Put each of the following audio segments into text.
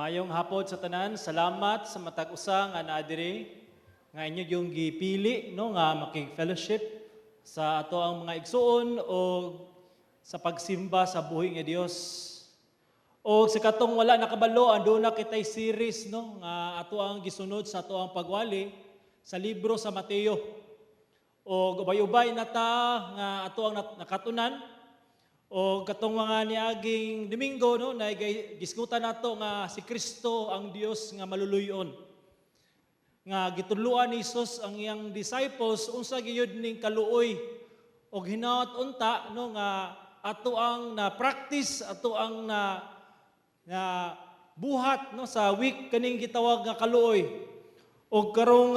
Mayong hapon sa tanan, salamat sa matag usa nga naa diri nga inyo yung gipili no nga makig-fellowship sa ato ang mga igsuon o sa pagsimba sa buhi nga Dios. O sa katong wala nakabalo anduna kitay series no nga ato ang gisunod sa ato ang pagwali sa libro sa Mateo. O ubay-ubay na ta nga ato ang nakatunan. O katong mga niaging Domingo no na gisgutan nato nga si Kristo ang Dios nga maluluyon. Nga gituluan ni Jesus ang iyang disciples unsa giyud ning kaluoy og hinaot unta no nga ato ang na practice ato ang na buhat no sa week kaning gitawag nga kaluoy. Og karong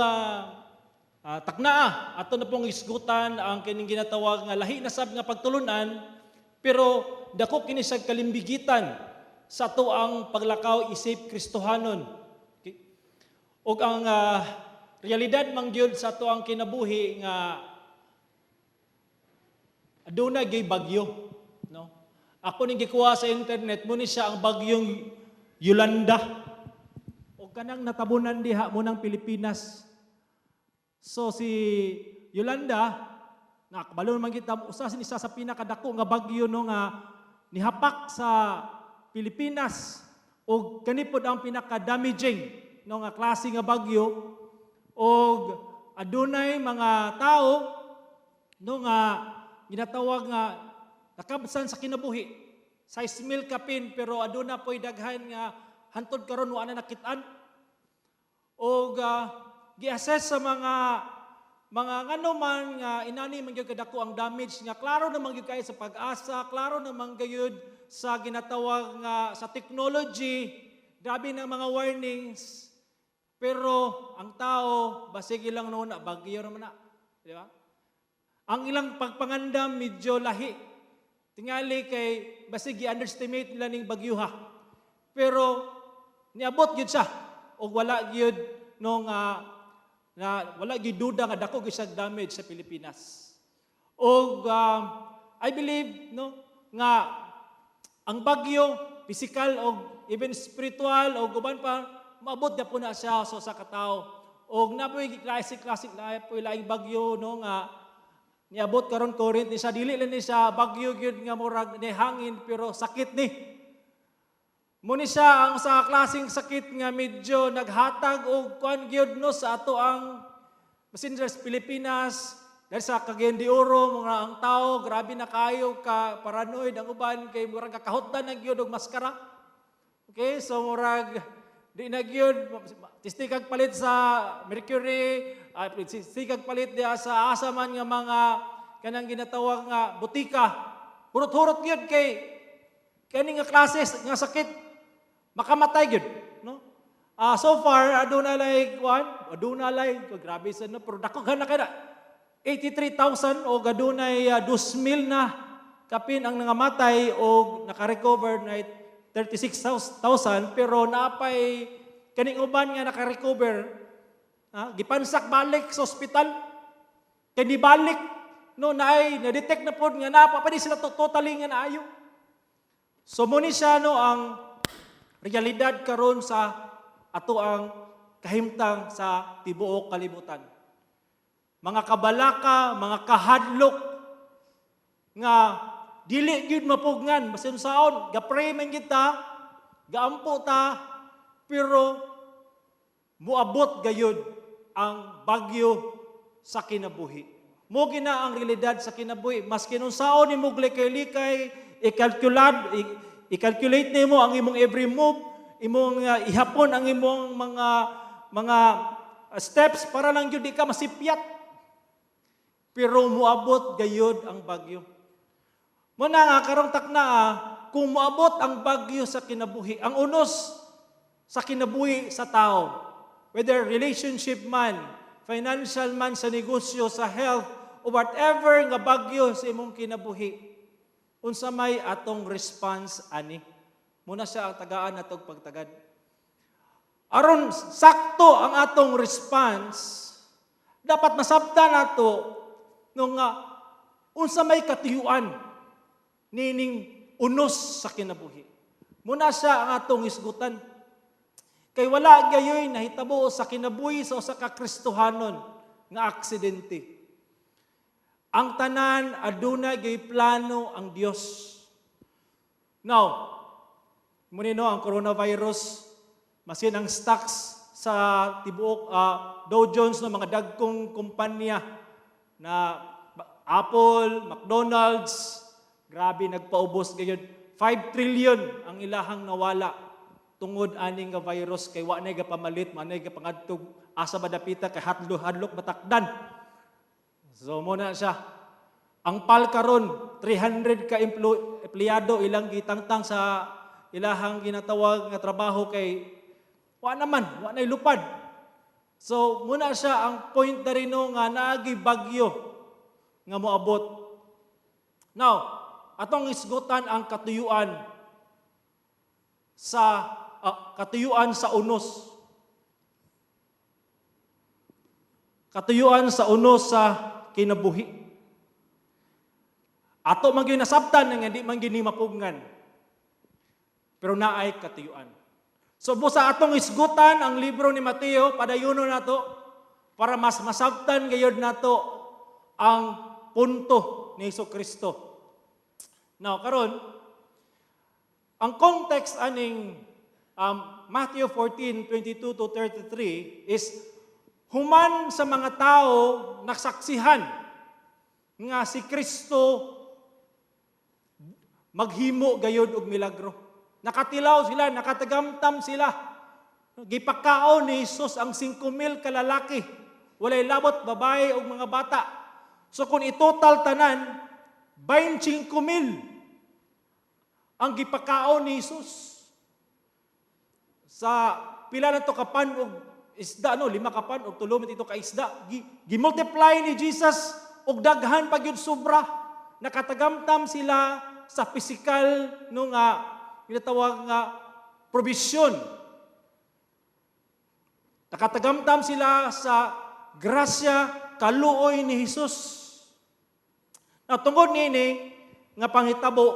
taknaa ato na pong isgutan ang kining ginatawag nga lahi na sab nga pagtulunan. Pero dako kini sa kalimbigitan sa ato ang paglakaw isip Kristohanon. Okay? Og ang realidad mang gyud sa ato ang kinabuhi nga aduna gay bagyo, no? Ako ning gikuha sa internet mo ni siya ang bagyong Yolanda. Og kanang natabunan diha mo ng Pilipinas. So si Yolanda nakabalo man kita usa isa sa pinakadako nga bagyo no nga nihapak sa Pilipinas og kani pod ang pinaka-damaging no nga klase nga bagyo og adunay mga tao no nga ginatawag nga nakabsan sa kinabuhi. 6,000 kapin pero aduna poy daghan nga hantod karon wa na nakit-an. Og gi-assess sa mga ngano man nga inani man gyud kadako ang damage nga klaro naman gyud kay sa pag-asa, klaro naman gyud sa ginatawag nga sa technology, grabe na mga warnings. Pero ang tao basig ilang noon na bagyo naman na, di ba? Ang ilang pagpangandam medyo lahi. Tingali kay basig i-underestimate nila ning bagyo ha. Pero niabot gyud siya og wala gyud no na wala giduda nga dako gisag damage sa Pilipinas. Og I believe no nga ang bagyo physical og even spiritual og uban pa maabot na po na siya sa katao. Og napoy classic na po laing bagyo no nga niabot karon current ni sa dili lang ni sa bagyo gyud nga murag ni hangin pero sakit ni. Muni siya ang sa klaseng sakit nga medyo naghatag og kuan gyud no sa ato ang passengers Pilipinas dahil sa Cagayan de Oro mga ang tao grabe na kayo ka paranoid ang uban kay murag kakahutdan na gyud og maskara. Okay, so murag di na gyud tistikag palit sa mercury, tistikag palit diha sa asa man nga mga kanang ginatawag nga butika. Hurot-hurot gyud kay kani nga klase nga sakit makamatay gyud, no? So far aduna like grabe sa no pero dako na kada 83,000 o adunay 2,000 na kapin ang nangamatay o naka-recover na 36,000 pero napay kaning uban nga naka-recover gipansak balik sa ospital kay balik no naay na-detect na pod nga napapadi sila totally nga naayo. So muni siya no ang realidad karon sa ato ang kahimtang sa tibuok kalibutan. Mga kabalaka, mga kahadlok nga dili gyud mapugnan basin saon gapray man kita, gaampo ta pero muabot gayud ang bagyo sa kinabuhi. Mo gina ang realidad sa kinabuhi maski nun saon nimo likay-likay i-calculate nimo ang imong every move, imong ihapon ang imong mga steps para lang gyud di ka masipyat. Pero muabot gayud ang bagyo. Muna nga karong taknaa kung muabot ang bagyo sa kinabuhi, ang unos sa kinabuhi sa tao, whether relationship man, financial man sa negosyo, sa health, o whatever nga bagyo sa imong kinabuhi, unsa may atong response ani? Muna siya ang tagaan natong pagtagad. Aron sakto ang atong response, dapat masabtan nato nung unsa may katuyuan nining unos sa kinabuhi. Muna siya ang atong isgutan. Kay wala gayoy nahitabo sa kinabuhi sa usa ka Kristohanon nga aksidente. Ang tanan aduna gay plano ang Dios. Now, muna no, ang coronavirus, masin ang stocks sa tibuok Dow Jones no, mga dagkong kumpanya na Apple, McDonald's, grabe nagpaubos gayon. 5 trillion ang ilahang nawala tungod aning nga virus kay wa nay pamalit, manay ga pangadtog asa madapita kay hadlok matakdan. So muna siya. Ang PAL karon 300 ka empleyado ilang gitangtang sa ilahang ginatawag nga trabaho kay wa nay lupad. So muna siya ang point na rin nga naagi bagyo nga moabot. Now, atong isgutan ang katuyuan sa unos. Katuyuan sa unos sa kinabuhi. Ato man gyud nasabtan nga di man gyud ni mapugngan. Pero naay katuyuan. So busa atong isgutan ang libro ni Mateo, padayuno nato para mas masabtan gayud nato ang punto ni Hesukristo. Now, karon, ang context aning Matthew 14:22 to 33 is human sa mga tao nasaksihan nga si Kristo maghimo gayud og milagro. Nakatilaw sila, nakatagamtam sila. Gipakaon ni Jesus ang 5,000 kalalaki. Walay labot, babae ug mga bata. So kung itotal tanan, 25,000 ang gipakaon ni Jesus. Sa pila na to kapan og isda, 5 kapan og 3 ito ka isda. Gimultiply ni Jesus og daghan pa gyud sobra. Nakatagamtam sila sa physical no nga ginatawag nga provision. Nakatagamtam sila sa grasya kaluoy ni Jesus. Now, tungod nini nga panghitabo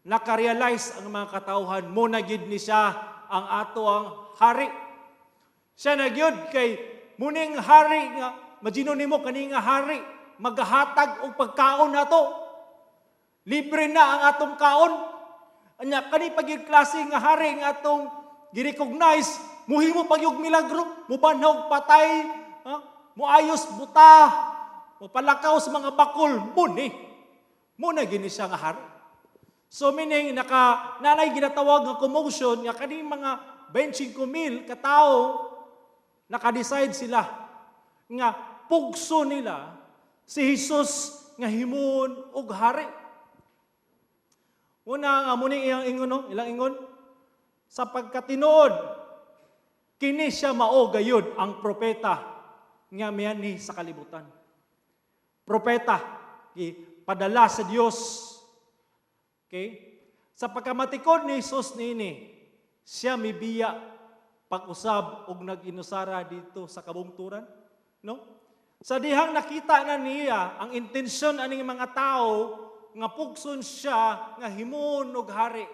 naka-realize ang mga katawhan mo na gid ni siya ang ato ang hari. Siya na gyud kay muning hari nga majino nimo kani nga hari magahatag og pagkaon nato. Libre na ang atong kaon. Anya kani pagyud klase nga hari nga atong gi-recognize, muhimo pagyud milagro, mubanhaw patay, muayos buta, mupalakaw sa mga bakol, muna gini siya nga hari. So meaning nanay ginatawag nga commotion nga kani mga 25,000 katao naka-decide sila nga pugso nila si Jesus nga himon og hari. Una nga muni ilang ingon sa pagkatinuod kini siya mao gayud ang propeta nga mianhi sa kalibutan. Propeta padala sa Dios. Okay? Sa pagkamatikod ni Jesus nini, siya mibiya pag-usab og nag-inusara dito sa kabungturan, no? Sa dihang nakita na niya ang intensyon aning mga tao nga pugson siya nga himon og hari.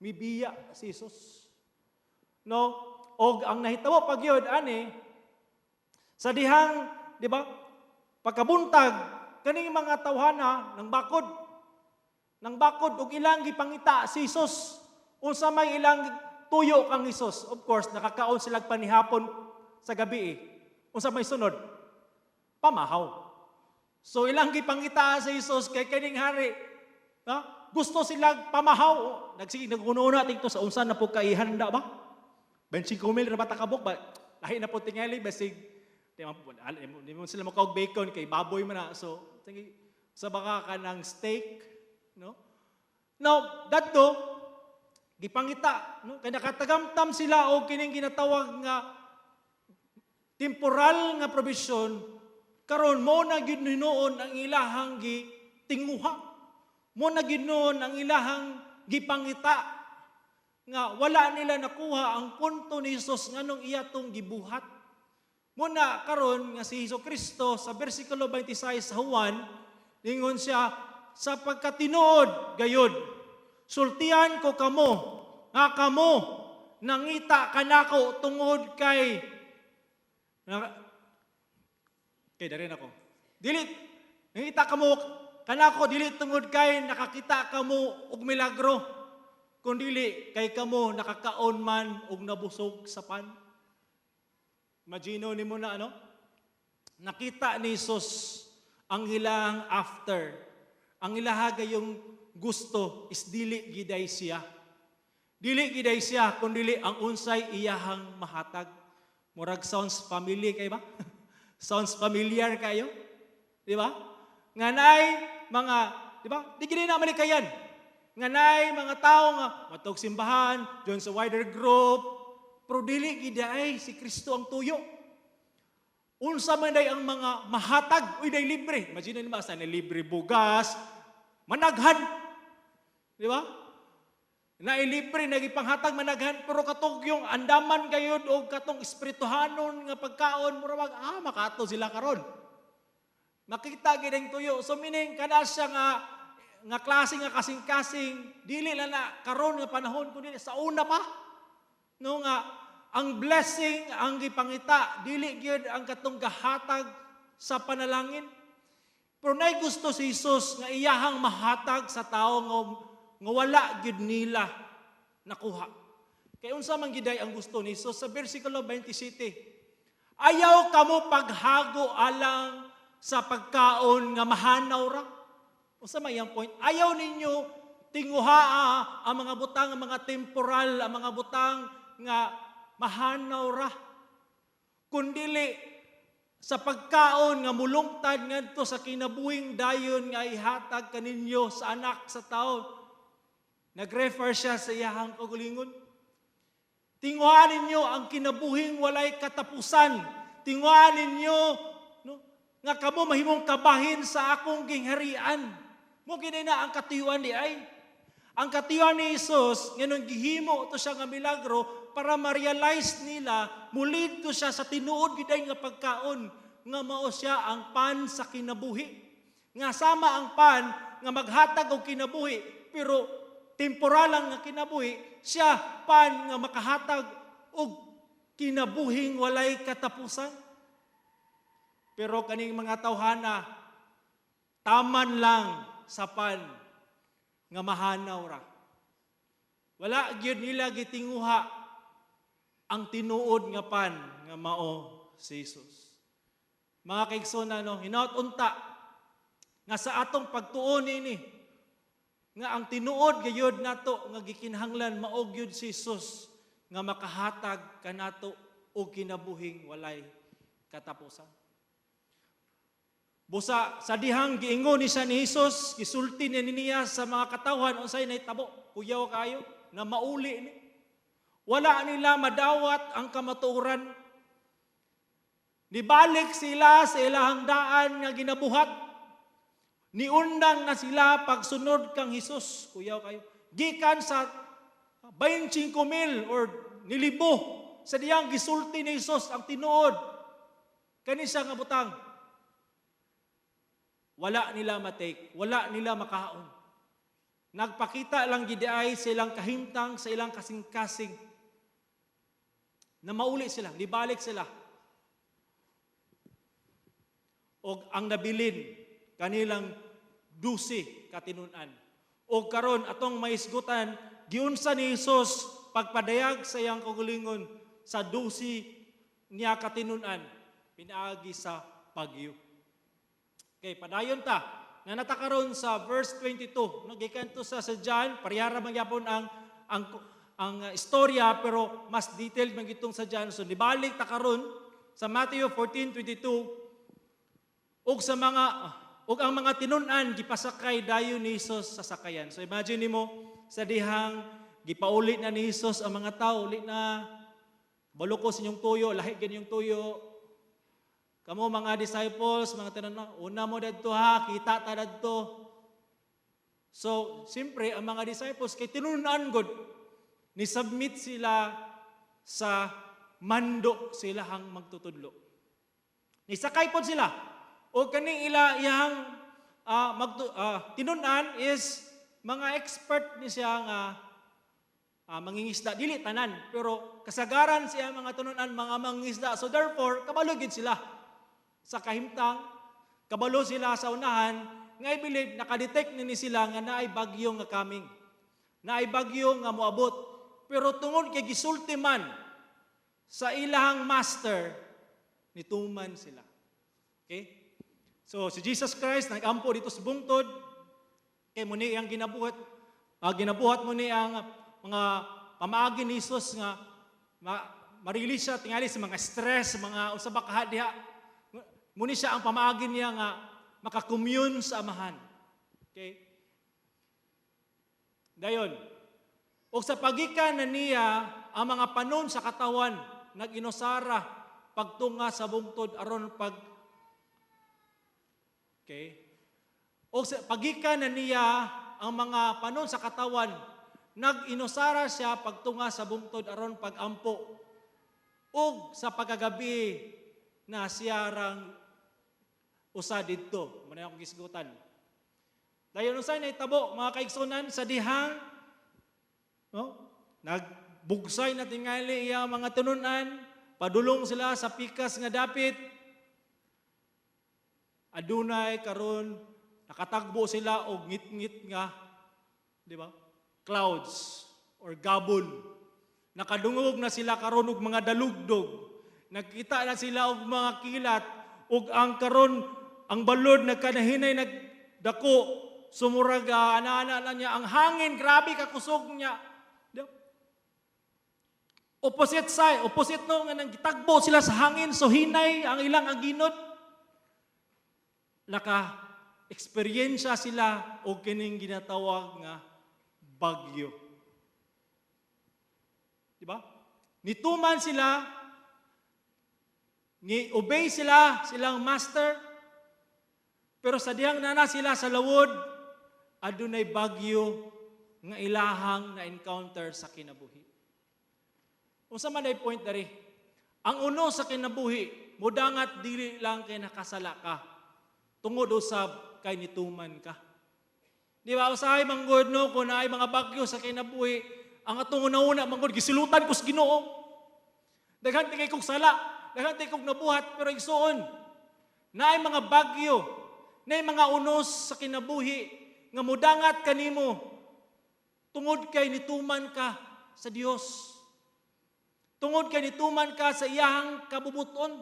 Mibiya si Jesus. No? Og ang nahitabo pagyud ani sa dihang, di ba? Pagkabuntag kaning mga tawhana ng bakod og ilang gipangita si Jesus. Unsa may ilang tuyo kang Jesus. Of course, nakakaon sila panihapon sa gabi. Unsa may sunod? Pamahaw. So ilang gipangita sa Jesus kay kaning hari. Gusto sila pamahaw. Naguna tingto sa unsa na po kaihanda ba? 25,000 ra batakabok ba? Lahi na po tingali basig di mo sila makaog bacon kay baboy man na. So sa baka ka ng steak, no? Now, dadto gipangita, no? Kay nakatagamtam sila og kining ginatawag nga temporal nga provision karon mo na gid hinuon ang ilahang gitinguha. Mo na gid noon ang ilahang gipangita nga wala nila nakuha ang punto ni Jesus nganong iya tong gibuhat. Muna karon nga si Hesukristo sa bersikulo 26 sa Juan, ingon siya, sa pagkatinuod gayud, sultian ko kamo, nga kamo, nangita kanako tungod kay dari nako. Dili nangita kamo kanako dili tungod kay nakakita kamo og milagro, kundili kay kamo nakakaon man og nabusog sa pan. Imagino nimo na nakita ni Jesus ang ilang after. Ang ilaha yung gusto is dili giday siya. Dili giday siya kundili ang unsay iyahang mahatag. Murag sounds familiar kay ba? Sounds familiar kayo? Di ba? Nganay mga, di ba? Di gini na malikayan. Nganay mga tao nga matog simbahan, join sa wider group, pero dili giday si Kristo ang tuyo. Unsa man day ang mga mahatag, uy day libre. Imagine nimo sa libre bugas, managhan. Di ba? Na libre nagipanghatag managhan pero katong yung andaman gayud o katong espirituhanon nga pagkaon mura makato sila karon. Makita gid ang tuyo. So meaning kana siya nga klase nga kasing-kasing dili lang na karon nga panahon kundi sa una pa. No nga ang blessing ang gipangita dili gyud ang katong gahatag sa panalangin. Pero nay gusto si Jesus nga iyahang mahatag sa tawo nga wala gyud nila nakuha. Kay unsa man giday ang gusto ni Jesus sa bersikulo 27. Ayaw kamo paghago alang sa pagkaon nga mahanaw ra. Unsa man iyang point? Ayaw ninyo tinguhaa ang mga butang, ang mga temporal, ang mga butang nga mahanaw ra. Kundili sa pagkaon nga mulungtad ngadto sa kinabuhing dayon nga ihatag kaninyo sa anak sa tawo. Nag-refer siya sa iyahang kaugalingon. Tinguhaan ninyo ang kinabuhing walay katapusan. Tinguhaan ninyo nga kamo mahimong kabahin sa akong gingharian. Mo kini na ang katuyuan di ay. Ang katuyuan ni Jesus nganong gihimo to siya nga milagro para ma-realize nila mulid to siya sa tinuod giday nga pagkaon nga mao siya ang pan sa kinabuhi. Nga sama ang pan nga maghatag og kinabuhi pero temporal lang nga kinabuhi siya pan nga makahatag og kinabuhing walay katapusan. Pero kaning mga tawhana, taman lang sa pan nga mahanaw ra. Wala gyud nila gitinguha ang tinuod nga pan nga mao si Jesus. Mga kaigsoon hinaut unta nga sa atong pagtuon ini nga ang tinuod gayud nato nga gikinahanglan mao gyud si Jesus nga makahatag kanato og kinabuhing walay katapusan. Busa sa dihang giingon ni Jesus, gisulti niya sa mga katawhan unsay nahitabo, kuyaw kayo na mauli ni. Wala nila madawat ang kamatuoran. Nibalik sila sa ilahang daan nga ginabuhat. Niundang na sila pagsunod kang Jesus, kuyaw kayo. Gikan sa 25,000 or nilibo sa diyang gisulti ni Jesus ang tinuod. Kani siya nga butang. Wala nila matake, wala nila makaon. Nagpakita lang giday sa ilang kahimtang, sa ilang kasing-kasing. Na mauli sila, libalik sila. O ang nabilin, kanilang 12 katinunan. O karon atong maisgutan, giunsa ni Jesus pagpadayag sa iyang kaugalingon sa 12 niya katinunan, pinaagi sa pagyo. Okay, padayon ta. Nga natakaron sa verse 22. Gikan to sa John, parihara man gyapon ang istorya pero mas detailed man gitong sa John. So nibalik ta karon sa Matthew 14:22. Ug ang mga tinun-an gipasakay dayon ni Jesus sa sakayan. So imagine nimo sa dihang gipauli na ni Jesus ang mga tao, uli na balukos inyong tuyo, lahi ganyong tuyo. Kamo mga disciples, mga tinanong, una mo dadto ha, kita ta dadto. So, siyempre, ang mga disciples, kay tinunan god, ni-submit sila sa mando silahang magtutudlo. Nisakay po sila. O kaning iyang tinunan is mga expert ni siya nga mangingisda, dili tanan, pero kasagaran siya mga tununan mga mangingisda. So therefore, kabalo gid sila sa kahimtang, kabalo sila sa unahan, nga I believe nakadetect ni sila nga naay bagyo nga coming. Naay bagyo nga moabot. Pero tungod kay gisulti man sa ilahang master, nituman sila. Okay? So si Jesus Christ nagampo dito sa bungtod, kay muni ang ginabuhat mo ni ang mga pamaagi ni Jesus nga marelease siya tingali sa mga stress, mga usa ba kahadya. Muni siya ang pamaagi niya nga makakommune sa Amahan. Okay? Dayon, o sa pagikan na niya ang mga panon sa katawan nag-inosara pagtunga sa bungtod aron okay? O sa pagikan na niya ang mga panon sa katawan nag-inosara siya pagtunga sa bungtod aron pagampo. O sa pagkagabi na siyarang usa didto, muna akong gisgutan. Dayon usay na itabo mga kaigsunan sa dihang nagbugsay na tingali iya mga tununan, padulong sila sa pikas nga dapit. Adunay karon nakatagbo sila og ngit-ngit nga, di ba? Clouds or gabon. Nakadungog na sila karon og mga dalugdog. Nagkita na sila og mga kilat ug ang karon ang balod nagkanahinay nagdako sumurag ana-ana na niya ang hangin grabe ka kusog niya. Opposite side, opposite no nga nang gitagbo sila sa hangin so hinay ang ilang aginod. Naka-eksperyensya sila og kining ginatawag nga bagyo. Di ba? Nituman sila, ni-obey sila, silang master, pero sa dihang nana sila sa lawod, adunay bagyo nga ilahang na-encounter sa kinabuhi. Unsa man ay point dari? Ang uno sa kinabuhi, mudangat dili lang kay nakasala ka. Tungod usab kay nituman ka. Di ba usahay manggod no kun ay mga bagyo sa kinabuhi, ang atong una manggod gisilutan kus Ginoo. Daghan kay kog sala, daghan kay kog nabuhat pero igsuon. Naay mga bagyo, naay mga unos sa kinabuhi nga mudangat kanimo tungod kay nituman ka sa Dios. Tungod kay nituman ka sa iyahang kabubuton.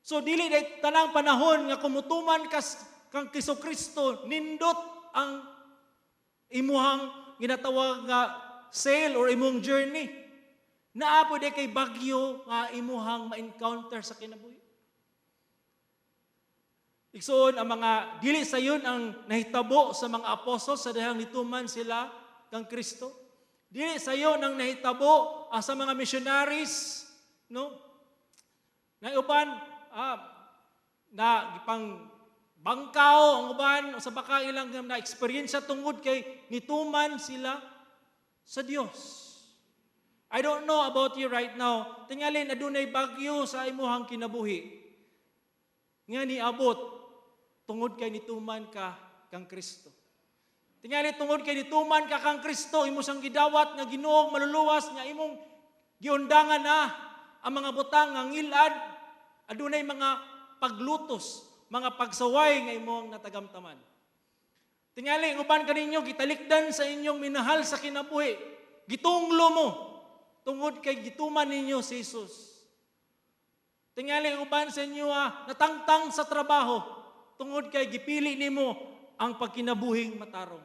So dili day tanang panahon nga kumutuman ka kang Kristo nindot ang imuhang ginatawag nga sail or imong journey. Naapod day kay bagyo nga imuhang ma-encounter sa kinabuhi. Igsoon ang mga dili sayon ang nahitabo sa mga apostol sa dihang nituman sila kang Kristo. Dili sayon ang nahitabo sa mga missionaries, no? Na uban na gipang bangkaw ang uban sa baka ilang na experience tungod kay nituman sila sa Dios. I don't know about you right now. Tingalin adunay bagyo sa imuhang kinabuhi. Nga niabot tungod kay nituman ka kang Kristo. Tingali tungod kay nituman ka kang Kristo, imo sang gidawat nga Ginoo maluluwas nga imong giundangan na ang mga butang nga ngilad, adunay mga paglutos, mga pagsaway nga imong natagamtaman. Tingali uban kaninyo gitalikdan sa inyong minahal sa kinabuhi, gitunglo mo tungod kay gituman ninyo si Jesus. Tingali uban sa inyo natangtang sa trabaho tungod kay gipili nimo ang pagkinabuhing matarong.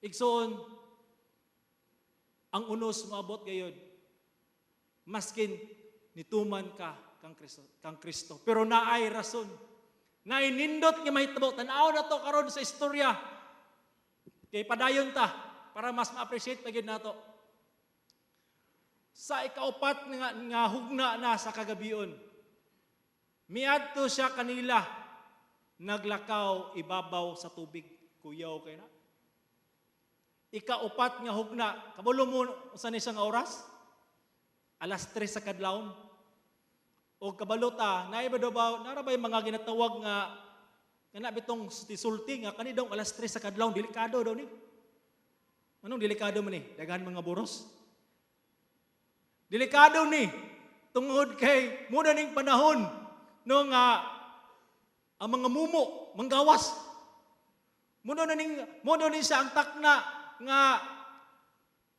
Igsoon, ang unos moabot gayud, maskin nituman ka kang Kristo. Pero naay rason. Naay nindot nga mahitabo. Tanaw na to karon sa istorya. Kay padayon ta, para mas ma-appreciate pa gyud nato. Sa ikaupat nga hugna na sa kagabion, miadto siya kanila, naglakaw ibabaw sa tubig. Kuyaw kay na. Ikaupat nga hugna, kabulo mo sa nisang oras? 3:00 sa kadlawon. O kabalota, narabay mga ginatawag nga bitong sulti nga kani daw 3:00 sa kadlawon, delikado daw ni. Anong delikado man ni? Daghan mga buros. Delikado ni tungod kay muna ning panahon no nga ang mga mumo manggawas. Muna ning siya ang takna nga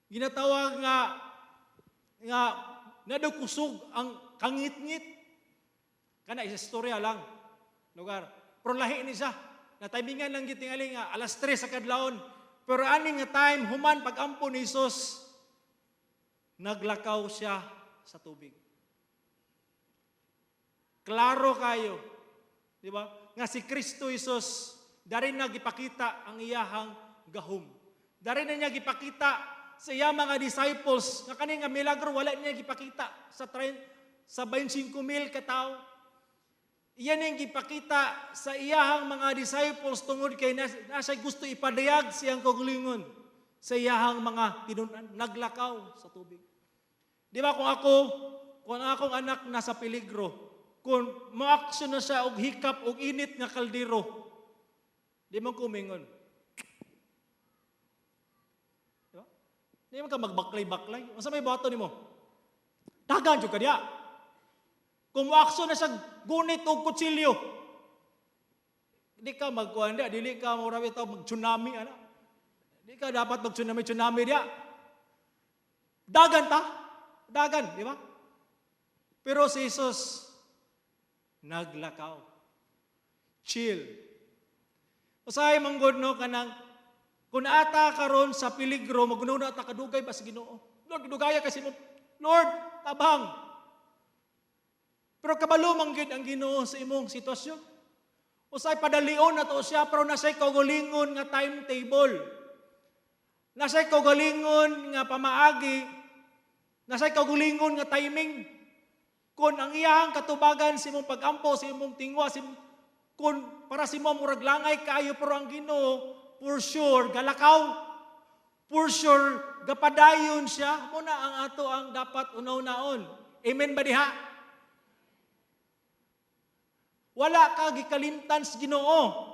ginatawag nga nadukusog ang kangit-ngit. Kana isa istorya lang lugar. Pero lahi ni siya. Natimingan lang gitingali nga alas 3 sa kadlawon. Pero aning nga time human pag-ampo ni Hesus naglakaw siya sa tubig. Klaro kayo, di ba? Nga si Kristo Hesus dari na gipakita ang iyahang gahom. Dari na niya gipakita sa iyang mga disciples nga kani nga milagro wala niya gipakita sa 25,000 ka tawo. Iyan ang gipakita sa iyahang mga disciples tungod kay nasa gusto ipadayag siyang kaugalingon sa iyahang mga tinunan naglakaw sa tubig. Di ba kung akong anak nasa peligro, kung mo-action na siya og hikap og init nga kaldero, di man kumingon. Di ba? Di man ka magbaklay-baklay. Unsa may bato nimo? Dagan jud ka diya. Kung mo-action na siya gunit og kutsilyo, di ka magkuhan diya, dili ka murabi tao mag-tsunami ana. Di ka dapat mag-tsunami diya. Dagan, di ba? Pero si Jesus, naglakaw. Chill. Usahay manggod no kanang kung ata karon sa peligro magununa ata kadugay ba sa Ginoo. Lord, dugaya kasi mo. Lord, tabang. Pero kabalo man gyud ang Ginoo sa imong sitwasyon. Usay padalion na to siya pero nasay kaugalingon nga timetable. Nasay kaugalingon nga pamaagi. Nasay kaugalingon nga timing. Kung ang iyahang katubagan sa imong pag-ampo, sa imong tingwa, kung para sa imong murag langay kayo, pero ang Ginoo, for sure, galakaw. For sure, gapadayon siya. Muna ang ato ang dapat unaw-naon. Amen ba diha? Wala ka gikalimtan sa Ginoo.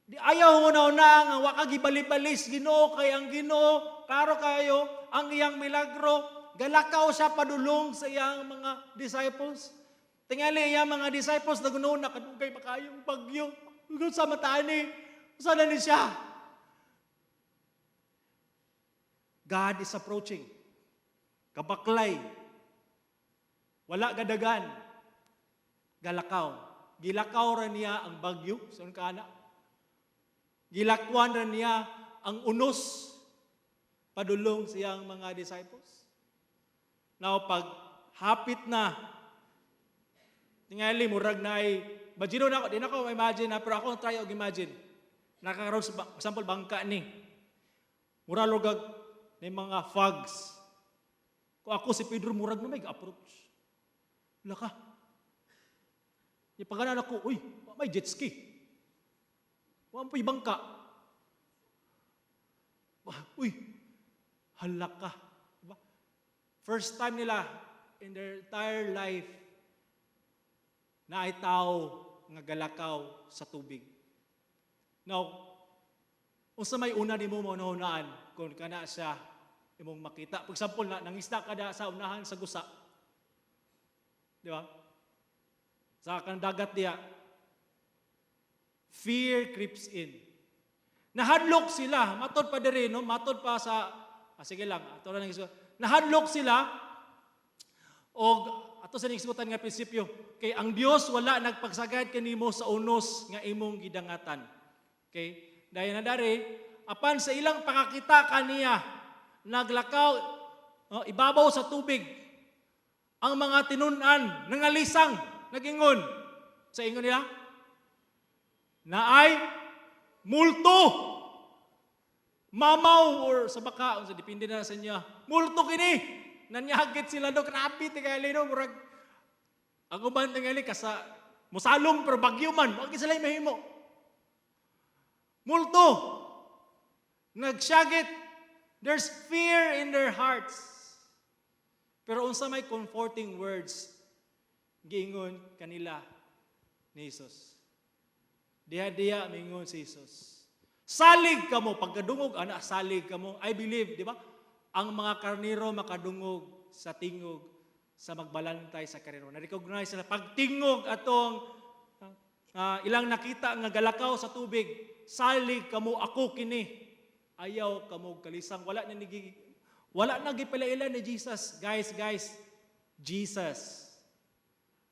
Di ayaw mo na nga wa ka gibali-balis Ginoo kay ang Ginoo klaro kayo ang iyang milagro galakaw siya padulong sa iyang mga disciples. Tingali iyang mga disciples nagununa kadugay pa kayong bagyo. Ug sa matani, usa na ni siya. God is approaching. Kabaklay. Wala gadagan. Galakaw. Gilakaw ra niya ang bagyo. Saan ka na? Gilakwan ra niya ang unos padulong siyang mga disciples. Now, pag hapit na, tingali, murag na ay, imagine na ako, di na ako imagine na, pero ako try og imagine. Nakakaroon sa, example, bangka ni. Muralogag ng mga fogs. Kung ako si Pedro, murag na may approach. Laka. Ipaganan ako, uy, may jet ski. Wala po'y bangka. Uy, halaka. Diba? First time nila in their entire life na ay tao nga galakaw sa tubig. Now, unsa may una ni mo maunahunaan kung kana siya imong makita. For example, nangisda ka da sa unahan sa gusa. Di ba? Sa kanang dagat diya, fear creeps in. Nahadlok sila, matod pa diri, no? Matod pa sa, sige lang, ato na nahadlok sila, o ato sa nagsutan nga prinsipyo, kay ang Dios wala nagpagsagad kanimo sa unos nga imong gidangatan. Okay? Dahil na dari, apan sa ilang pakakita kaniya, naglakaw, ibabaw sa tubig, ang mga tinunan, nangalisang, nagingon, sa ingon nila, na ay multo. Mamaw or sa baka, so depende na sa niya. Multo kini. Nanyagit sila do, grabe tingali do, murag. Ang uban tingali kasa musalom pero bagyo man, wag sila mahimo. Multo. Nagsyagit. There's fear in their hearts. Pero unsa may comforting words giingon kanila ni Jesus. Diha-diha mingon si Jesus. Salig ka mo. Pagkadungog, salig ka mo. I believe, di ba? Ang mga karniro makadungog sa tingog sa magbalantay sa karniro. Na-recognize na pagtingog atong ilang nakita nga galakaw sa tubig, salig ka mo, ako kini. Ayaw ka mo kalisang. Wala na gipalailan ni Jesus. Guys,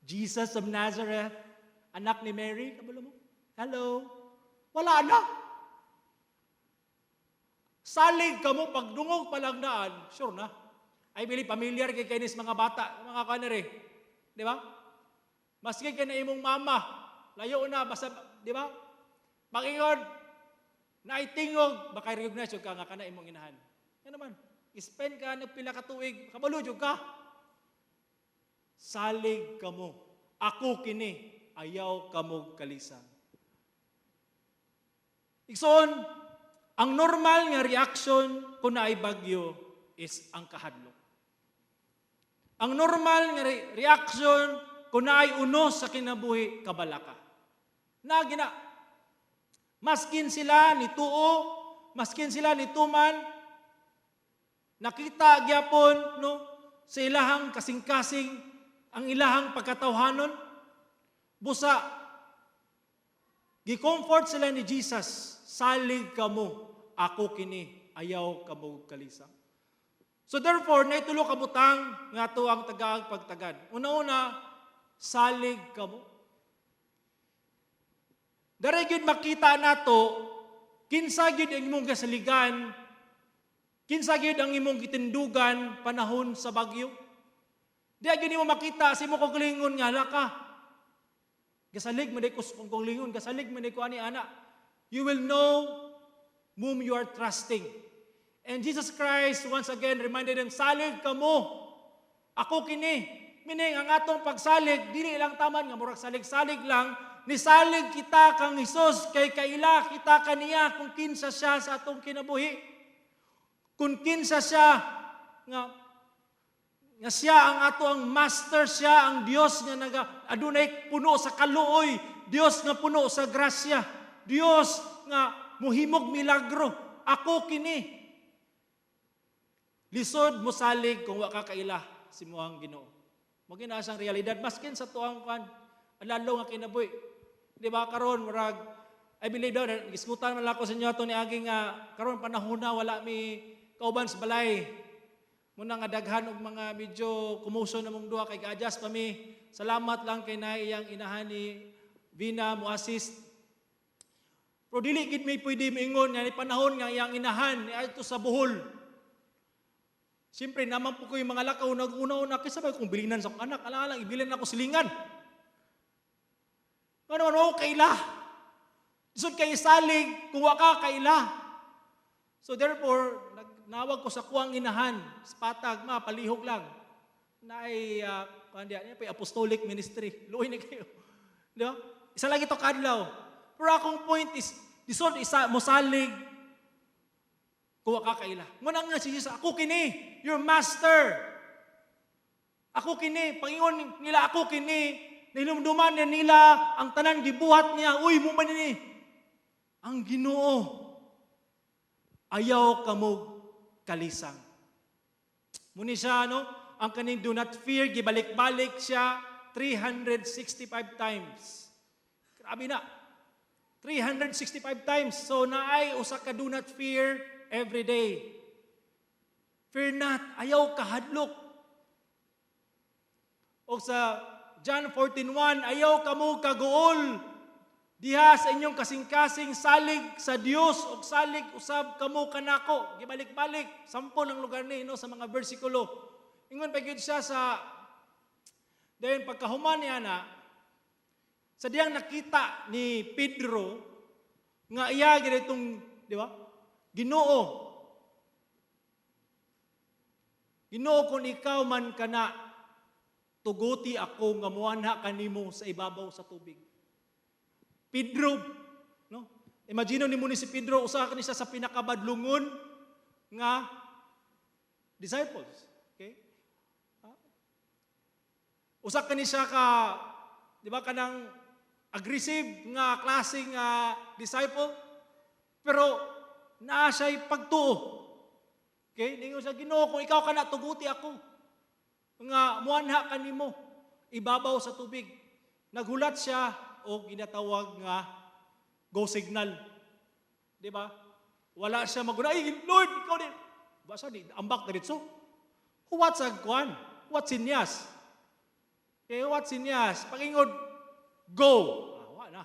Jesus of Nazareth, anak ni Mary, kabalo mo? Hello? Wala na. Salig ka mo, pagdungog palang daan, sure na. I believe, familiar kay kainis mga bata, mga kanere. Di ba? Maski ka na imong mama, layo na, basta, di ba? Pakingon, naitingog, baka recognize yung ka nga ka na imong inahan. Yan naman, spend ka, nagpila ka tuig, kabalo yung ka. Salig ka mo, ako kini, ayaw ka mo kalisang. Ikson, ang normal nga reaction kung naay bagyo is ang kahadlok. Ang normal nga reaction kung naay unos sa kinabuhi, kabalaka. Nagina, maskin sila ni tuo, maskin sila ni tuman, nakita gyapon no sa ilahang kasing-kasing ang ilahang pagkatawhanon, busa gi-comfort sila ni Jesus, salig kamo, ako kini, ayaw kamo kalisang. So therefore, naitulo kabutang nga to ang tagaag pagtagad. Una-una, salig kamo. Dari gyud makita nato, kinsa gyud ang imong kasaligan, kinsa gyud ang imong gitindugan panahon sa bagyo. Di gyud nimo makita sa imong kaglingon nga laka. Gasalig man ko kung lingon, gasalig man ko ani ana. You will know whom you are trusting. And Jesus Christ once again reminded them, salig kamo. Ako kini. Meaning ang atong pagsalig dili lang taman nga murag salig-salig lang, ni salig kita kang Hesus kay kaila kita kaniya kung kinsa siya sa atong kinabuhi. Kung kinsa siya nga siya ang ato ang master, siya ang Dios nga adunay puno sa kaluoy, Dios nga puno sa grasya, Dios nga muhimog milagro. Ako kini. Lisod mo salig kung wa ka kaila si muang Ginoo. Magina siyang realidad maskin sa tuang kan alalo nga kinabuhi. Di ba karon murag I believe daw giskutan man ako sa inyo to ni agi nga karon panahon na wala mi kauban sa balay. Muna nga daghan og mga medyo kumuso na mong duha kay ga-adjust pa mi. Salamat lang kay naiyang inahan ni Vina mo assist. Pero dili gid may pwede moingon nga ni panahon nga iyang inahan ni adto sa Bohol. Siyempre naman po ko yung mga lakaw nag-una-una kay sabay kung bilinan sa akong anak, ala lang ibilin ako silingan. Ano kaila? Isod kay salig kung wa ka kaila. So therefore, nawag ko sa kuwang inahan, sa patag, palihog lang. Na ay, apostolic ministry. Luoy na kayo. Di ba? Isa lang ito kadlaw. Pero akong point is, disod isa mo salig, kuha ka kaila. Ngunang nga si Jesus, ako kini, your master. Ako kini, Pangingon nila, ako kini, nilumduman nila, ang tanan gibuhat niya, uy, mo man ini. Ang Ginoo, ayaw kamo kalisang. Muni siya, ang kaning do not fear, gibalik-balik siya 365 times. Grabe na. 365 times. So naay usa ka do not fear every day. Fear not, ayaw kahadlok. O sa John 14:1, ayaw kamo kaguol. Diha sa inyong kasing-kasing salig sa Dios o salig usab kamo kanako. Gibalik-balik, 10 ang lugar ni sa mga bersikulo. Ingon pa gyud siya sa dayon pagkahuman niya na sa diyang nakita ni Pedro nga iya gitong, di ba? Ginoo. Ginoo kung ikaw man kana tuguti ako nga muanha kanimo sa ibabaw sa tubig. Pedro, no? Imagine nimo ni si Pedro usa kani siya sa pinakabadlungon nga disciples, okay? Usa kani siya ka, di ba kanang aggressive nga klaseng disciple, Pero naa siya'y pagtuo. Okay? Ningon sa Ginoo, kung ikaw ka na, tuguti ako. Nga muanha ka nimo, ibabaw sa tubig. Naghulat siya o ginatawag nga go signal. Di ba? Wala siya maguna, ay Lord, ikaw din. Basta di, ambak na dito. What's a kwan? What's in yas? Okay, what's in yas? Pag-ingod, go. Wala na.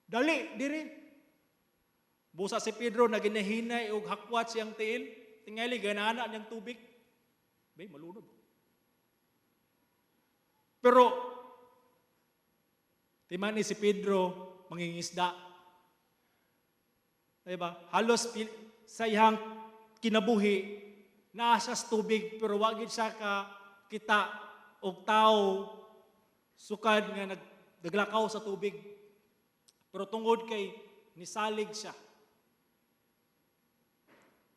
Dali, diri. Busa si Pedro na ginahinay o hakwat siyang tiil. Tingali, ganana niyang tubig. Bay, malunod. Pero, timan ni si Pedro, mangingisda. Diba? Halos sa iyang kinabuhi, nasa tubig, pero wagid siya ka kita o tao sukad nga naglakaw sa tubig. Pero tungod kay nisalig siya.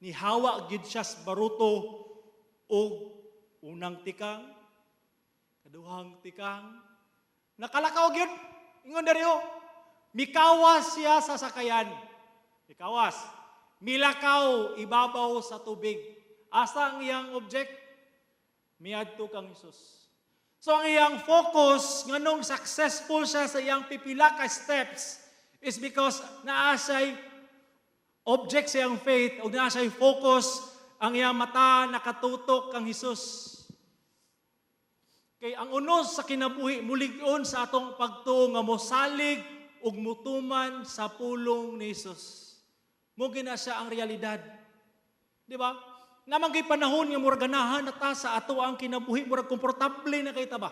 Nihawa gid siya sa baruto o unang tikang, kaduhang tikang, nakalakaw gyud. Ingon dariyo, mikawas siya sa sakayan. Mikawas. Milakaw ibabaw sa tubig. Asa ang iyang object? Miadto kang Hesus. So ang iyang focus nganong successful siya sa iyang pipila ka steps is because naa siya'y object sa iyang faith o naa siya'y focus ang iyang mata nakatutok kang Hesus. Kay ang unos sa kinabuhi mulig-on sa atong pagtuo nga mosalig ug mutuman sa pulong ni Hesus. Mo gina siya ang realidad. Di ba? Namang kay panahon nga murag ganahan na ta sa ato ang kinabuhi murag komportable na kay ta ba?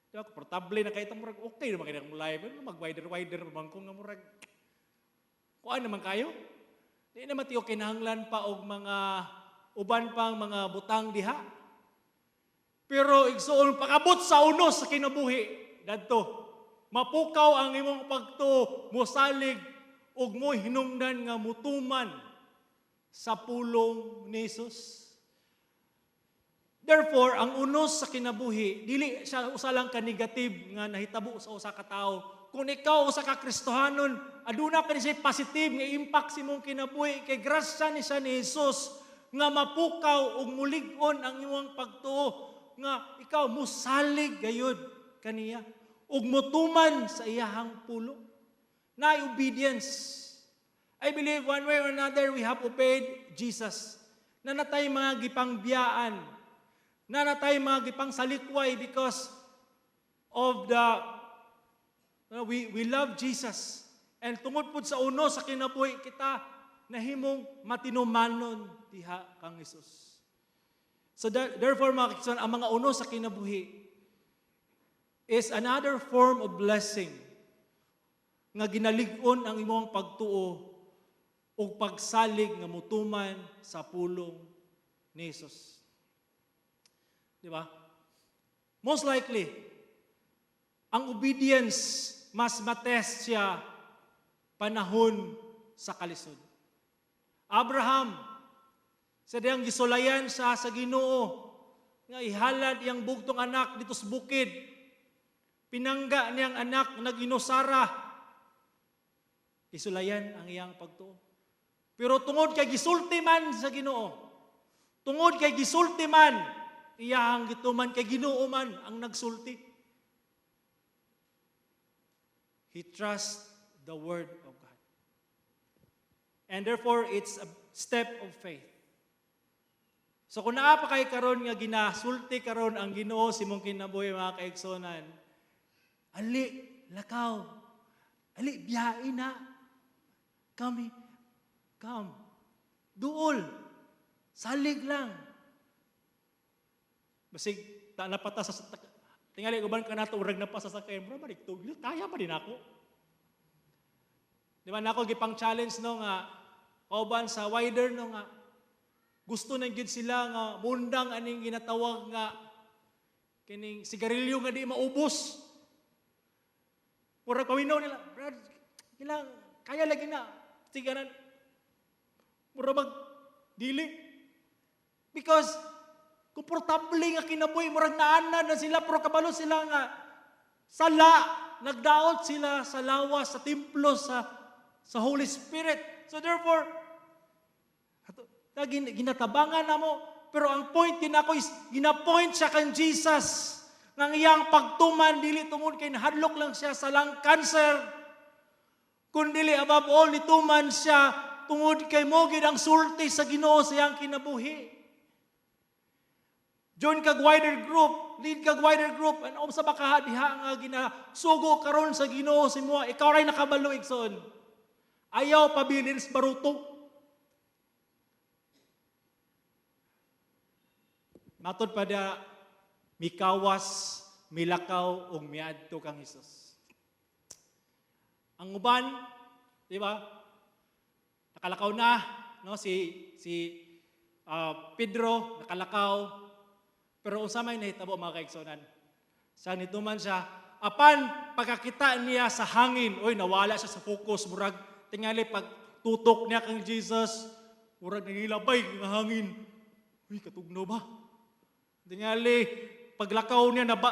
Di ba? Komportable na kay ta murag okay naman kay ang live, mag-wider man kung nga murag kuan naman kayo. Di naman tiyo kinahanglan pa og mga uban pang mga butang diha. Pero igsuon pakabot sa unos sa kinabuhi dadto. Mapukaw ang imong pagtuo, mosalig ug mo hinungdan nga mutuman sa pulong ni Jesus. Therefore, ang unos sa kinabuhi, dili siya usa lang ka negative nga nahitabo sa usa ka tawo. Kung ikaw usa ka Kristohanon, aduna ka siya positive nga impact sa imong kinabuhi kay grasya ni siya ni Jesus nga mapukaw ug mulig-on ang imong pagtuo nga ikaw musalig gayud kaniya ug mutuman sa iyahang pulo. Na obedience. I believe one way or another we have obeyed Jesus. Na natay mga gipangbiyaan. Na natay mga gipang salikway because of we love Jesus. And tungod pud sa uno sa kinabuhi kita nahimong matinumanon diha kang Hesus. So therefore mga kaibigan, ang mga uno sa kinabuhi is another form of blessing nga ginalig-on ang imong pagtuo o pagsalig nga mutuman sa pulong ni Jesus. Di ba? Most likely, ang obedience mas matest siya panahon sa kalisod. Abraham, sa diyang gisulayan siya sa Ginoo nga ihalad iyang bugtong anak dito sa bukid. Pinangga niyang anak na ginusara. Isulayan ang iyang pagtuo. Pero tungod kay gisulti man sa Ginoo, tungod kay gisulti man, iyang gituman kay Ginoo man ang nagsulti. He trusts the word of God. And therefore, it's a step of faith. So kung naa pa kay karon nga ginasulti karon ang Ginoo si mong kinabuhi mga kaigsonan, ali, lakaw, ali, biyain na. Come. Duol. Salig lang. Basig, napata sa tingali, uban ka na ito, urag na pa sa sakay. Bro, kaya pa din ako. Di ba na ako gipang challenge no nga, kauban sa wider no nga, gusto na gid sila nga, mundang aning ginatawag nga, kining sigarilyo nga di maubos. Murag paminaw nila, Brad, kaya lagi na, sigaran, murag dili. Because, komportable nga kinabuhi, murag naanan na sila, pero kabalo sila nga, sala, nagdaot sila sa lawas, sa templo, sa sa Holy Spirit. So therefore, ginatabangan na mo, pero ang point ginako is, ginapoint siya kan Jesus, ng iyang pagtuman, dili tungod kay nahadlok lang siya sa lung cancer, kundi above all, nituman siya, tungod kay mo gid ang sulti sa Ginoo sa iyang kinabuhi. Join kag wider group, lead kag wider group, and sa baka diha nga ginasugo karon sa Ginoo si mo, ikaw ray nakabalo igsoon. Ayaw pabilis baruto. Matod pa da, mikawas, milakaw, o miadto kang Hesus. Ang uban, di ba? Nakalakaw na, no? Si Pedro, nakalakaw. Pero usamay nahitabo mga kaigsonan. Sa nituman siya, apan pagkakita niya sa hangin, oy, nawala siya sa focus, murag, tingali pag tutok niya kang Jesus, murag nangilabay ng hangin. Uy, katugno ba? Tingali, paglakaw niya na ba,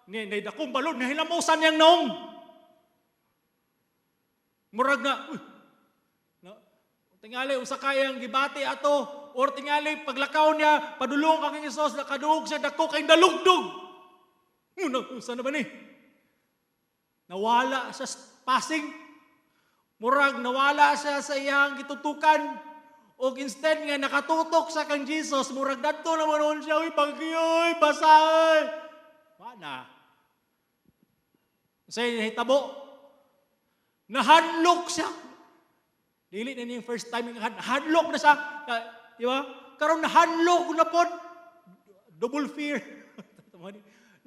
dakong balon, nahilamusan niyang noong. Murag na, uy, no? Tingali, usa kayang gibati ato, or tingali, paglakaw niya, padulong kang Isos, nakaduog siya, dako kayong dalugdog. Saan na ba ni? Nawala siya passing. Murag, nawala siya sa iyang gitutukan. O instead nga, nakatutok sa kang Jesus, murag dadto naman noon siya, uy, pagkiyoy, basahay. Wala. Sa hitabo, nahanlok siya. Dili na yung first time, nahanlok na siya. Di ba? Karon nahanlok na po. Double fear.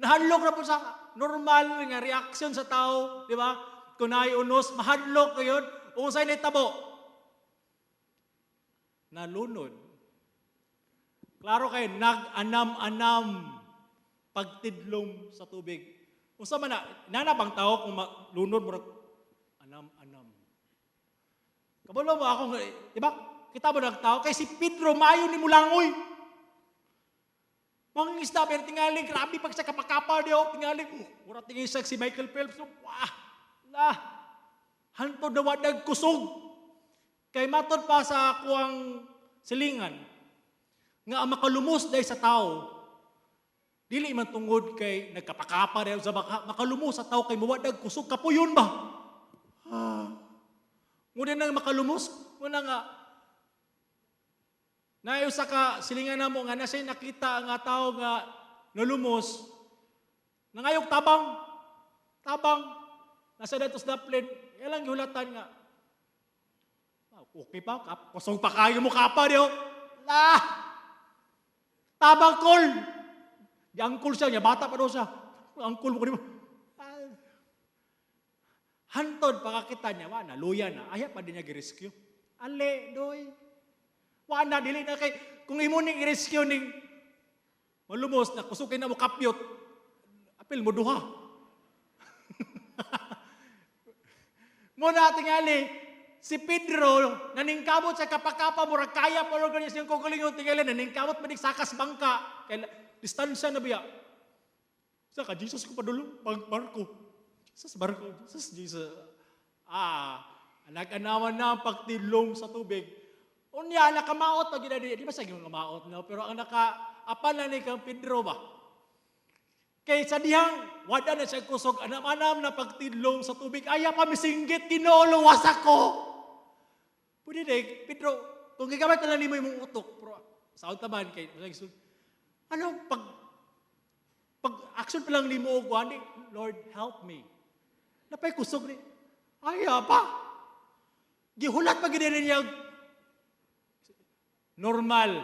Nahanlok na po sa normal nga reaction sa tao. Di ba? Kunay unos, mahanlok ngayon. O sa'yo na hitabo, nalunod. Klaro kayo, nag-anam-anam pagtidlong sa tubig. Unsa man na, nanabang tao kung lunod mo anam-anam. Kabalo mo ako, di ba? Kita mo nagtao, kay si Pedro, maayo ni Mulangoy. Mga isda, pero tingaling, grabe pag sa kapakapa niyo, tingaling, mura tingin siya si Michael Phelps, wah, hantod na wadag kusog. Kay matod pa sa kuang silingan, nga ang makalumos dahil sa tao, dili man tungod kay nagkapakapa dahil sa makalumos sa tao kay mawadag kusog, kapuyon ba? Muna nang makalumos, muna nga, nayo sa ka silingan na mo nga nasa nakita nga tao nga nalumos, nangayog tabang, nasa datos daplin, ilang gihulatan nga, okay pa, kusog pa kayo mo kapa niyo. Tabang kol. Di angkol siya, niya bata pa daw siya. Angkol mo ko di ba? Hantod, pakakita niya, wala, luya na. Ayaw pa din niya gi-rescue. Ale, doy. Wala, dili na kay, kung imo ning i-rescue ning malumos na kusukin na mo kapyot, apil mo duha. Muna tingali, si Pedro, naningkamot sa kapakapa, murag kaya pa rin ganyan siyang kukulingon, tingali, naningkamot manig sakas bangka, kaya distansya na biya. Saka, Jesus ko padulong, barko. Jesus. Nag-anawan na ang pagtilong sa tubig. Unya, nakamaot na ginadi, di ba sa ginong kamaot na, pero ang naka-apan na ni kang Pedro ba? Kay sa dihang, wada na siya kusog, anam-anam na pagtilong sa tubig, ayaw pa misinggit, kinuluwas ako. Pwede na, Pedro, kung gigamit na lang mo yung utok, pero sa taban kay, ano, pag action pa lang ni mo, Lord, help me. Napay kusog ni, ayaw pa. Gihulat pa gini niya, normal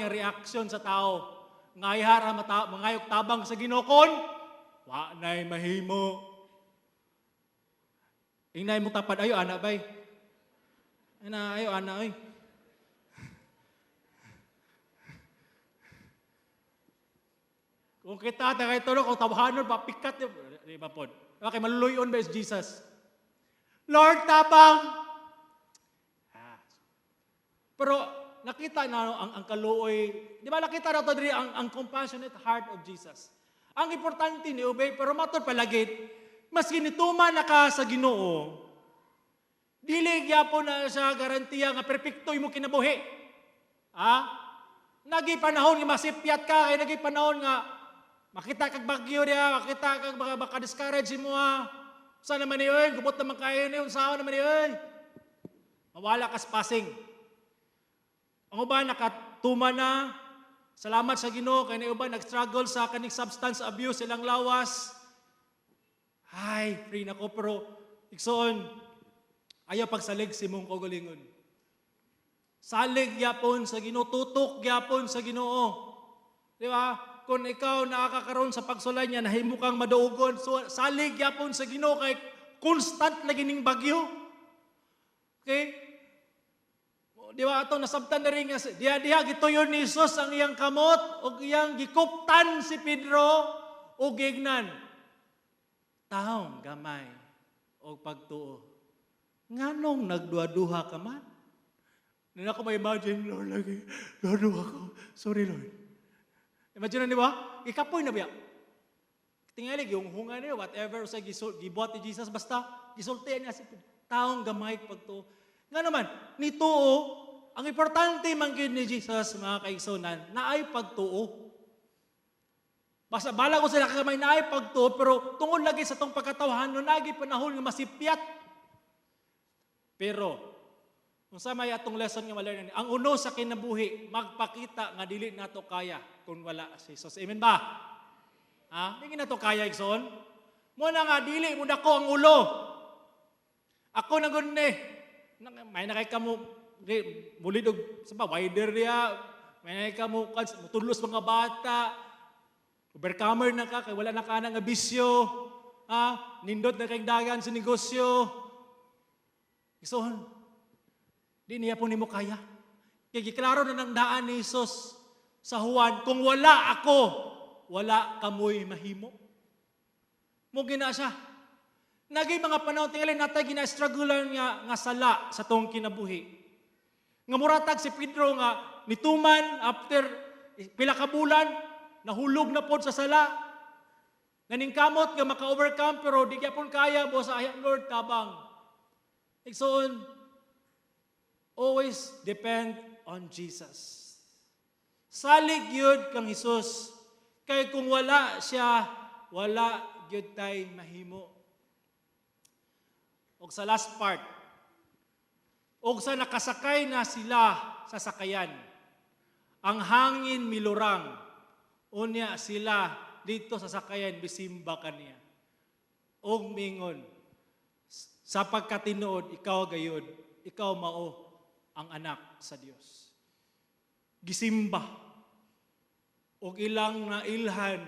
nga reaction sa tao. Ngayhara mangayok tabang sa ginokon, wa na'y mahimo. Ingnay mo tapad, ayo anak bay. Ayo anak ay. Kung kita tagay tulog, kung tabahanon, papikat yun. Di ba po? Okay, maluluyon ba is Jesus? Lord, tabang! Pero nakita na ang kaluoy, di ba nakita na ito diri ang compassionate heart of Jesus. Ang importante ni obey, pero matod palagit, mas ginituman na ka sa Ginoo, Dili gyapon na siya garantiya nga perpekto imo kinabuhi. Nagi panahon nga masipyat ka, kay nagi panahon nga makita kag bagyo diya, makita kag baka discourage mo Sa naman ni gubot naman kayo ni unsaon naman ni Mawala kas passing. Ang uban nakatuma na, salamat sa Ginoo kay na uban nag-struggle sa kaning substance abuse ilang lawas. Ay, free na ko pero igsoon ayaw pagsalig si mong kaugalingon. Salig gyapon sa Ginoo, tutok gyapon sa Ginoo. Di ba? Kung ikaw nakakaroon sa pagsulay niya, nahimo kang madaugon, so salig gyapon sa Ginoo kay constant lagi ning bagyo. Okay? Di ba? Ito, nasabtan na rin nga, diha gituyon ni Jesus ang iyang kamot, o iyang gikuptan si Pedro, o gignan. Taong gamay, o pagtuo. Nganong nagduha-duha ka man? Nila ko ma-imagine, Lord, lagi, duha-duha ko. Sorry, Lord. Imagine na, di ba? Ikapoy na biya. Tingali, yung hunga niya, whatever, sa gibuhat ni Jesus, basta, gisultihan niya si taong gamay pagtuo. Nga naman, nituo, ang importante manggid ni Jesus, mga kaigsunan, na ay pagtuo. Basta bala ko sila kagamay na ay pagtuo, pero tungod lagi sa itong pagkatawahan, no lagi panahon nga masipyat. Pero, kung sa may atong lesson nga malayan, ang uno sa kinabuhi, magpakita nga dili nato kaya kung wala si Jesus. Amen ba? Hindi na to kaya, Ikson. Muna nga, dili mo na ko ang ulo. Ako na gunne. May nakay ka mo, mulid og, saba, wider niya. May nakay ka mo, mutudlos mga bata. Overcomer na ka, kay wala na ka nga bisyo. Nindot na kay dagan sa negosyo. Ikson, di niya po ni mo kaya. Kaya giklaro na ng daan ni Jesus sa Juan, kung wala ako, wala kamoy mahimo. Mo gina siya. Nagay mga panahon, tingali natay gina-strugglean nga sala sa tong kinabuhi. Nga muratag si Pedro nga nituman after pila ka bulan, nahulog na pod sa sala. Naning kamot nga maka-overcome pero di gyapon kaya mo sa ayang Lord tabang. Igsoon, always depend on Jesus. Salig yun kang Jesus. Kaya kung wala siya, wala yun tayo mahimo. O sa last part, o sa nakasakay na sila sa sakayan, ang hangin milurang, unya sila dito sa sakayan, bisimba kaniya. O mingon, sa pagkatinuod, ikaw gayud, ikaw mao ang anak sa Dios. Gisimba o ilang nailhan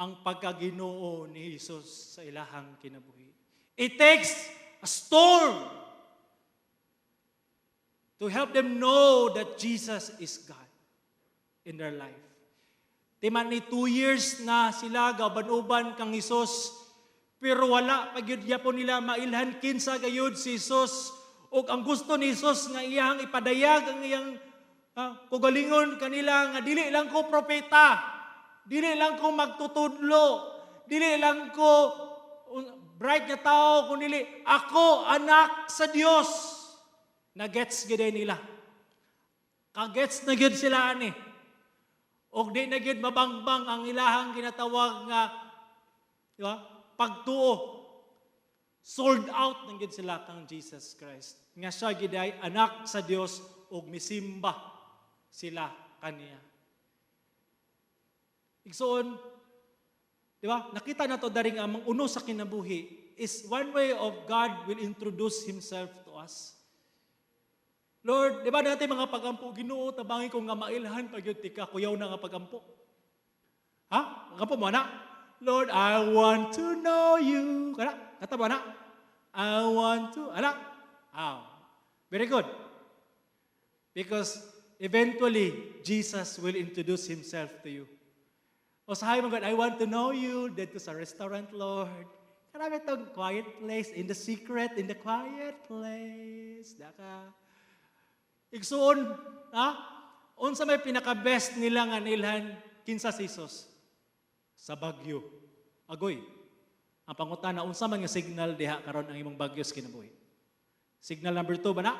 ang pagkaginoo ni Jesus sa ilahang kinabuhi. It takes a storm to help them know that Jesus is God in their life. Timan ni 2 years na sila gaban-uban kang Jesus, pero wala pagyud gyapon nila mailhan kinsa gayud si Jesus. O ang gusto ni Jesus nga iyang ipadayag ang iyang kugalingon kanila nga dili lang ko propeta, dili lang ko magtutudlo, dili lang ko bright na tao, kundi ako anak sa Dios. Na-gets gid nila. Ka-gets na gid sila ani. Og di na gid mabangbang ang ilahang ginatawag nga, di ba? Pagtuo. Sold out ng gid sila kang Jesus Christ. Nga siya giday anak sa Dios ug misimba sila kaniya. Igsoon, di ba? Nakita na to daring amang uno sa kinabuhi is one way of God will introduce Himself to us. Lord, di ba natin mga pagampo, Ginoo, tabangin ko nga mailhan pagyud tika kuyaw na nga pagampo. Pagampo mo na? Lord, I want to know you. Kata ba na? I want to, very good. Because eventually, Jesus will introduce Himself to you. O sabi mo, God, I want to know you. Dito sa restaurant, Lord. Karami itong quiet place, in the secret, in the quiet place. Daka. Igsuon, unsa may pinaka-best nila nga nilhan kinsa si Jesus? Sa Bagyo. Agoy. Ang pangutana, unsa man nga signal diha karon ang imong bagyo sa kinabuhi? Signal number 2 ba na?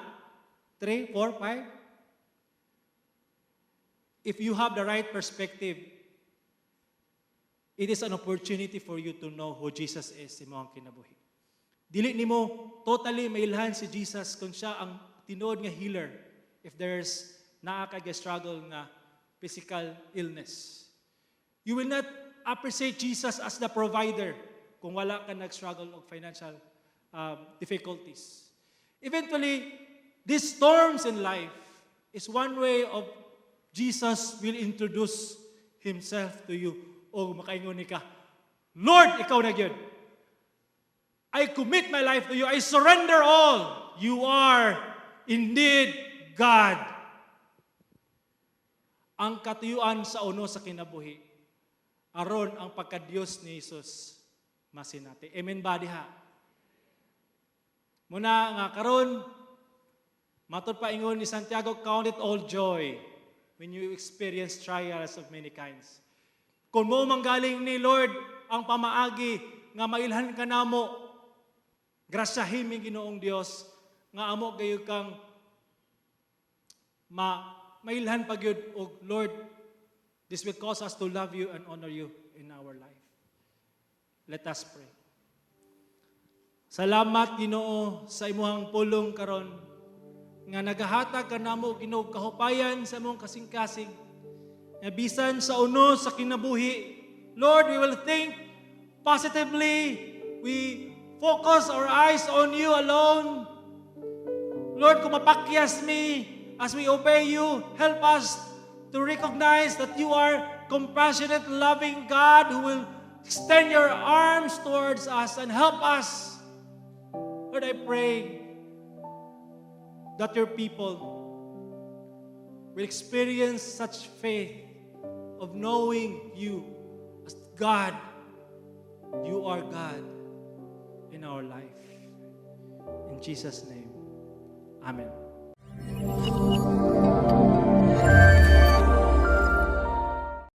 3, 4, 5? If you have the right perspective, it is an opportunity for you to know who Jesus is sa imong kinabuhi. Dili nimo totally mailhan si Jesus kung siya ang tinuod nga healer if there's naa ka struggle nga physical illness. You will not appreciate Jesus as the provider kung wala ka nag-struggle of financial difficulties. Eventually, these storms in life is one way of Jesus will introduce Himself to you. O makaingon ka, Lord, ikaw na gyud. I commit my life to you. I surrender all. You are indeed God. Ang katuyuan sa uno sa kinabuhi, aron ang pagka-Dios ni Jesus masinati. Amen ba diha? Muna nga karon, matod pa ingon ni Santiago, count it all joy when you experience trials of many kinds. Kung mo manggaling ni Lord ang pamaagi nga mailhan ka namo, grasyahin mi Ginoong Dios nga amo gayud kang mailhan pagyud og Lord, this will cause us to love you and honor you in our life. Let us pray. Salamat Ginoo sa imong pulong karon nga nagahatag kanamo Ginoo kahupayan sa imong kasing-kasing. Nga bisan sa uno sa kinabuhi, Lord, we will think positively. We focus our eyes on you alone. Lord, kung mapakyas me as we obey you, help us to recognize that you are compassionate, loving God who will extend your arms towards us and help us. Lord, I pray that your people will experience such faith of knowing you as God. You are God in our life. In Jesus' name, amen.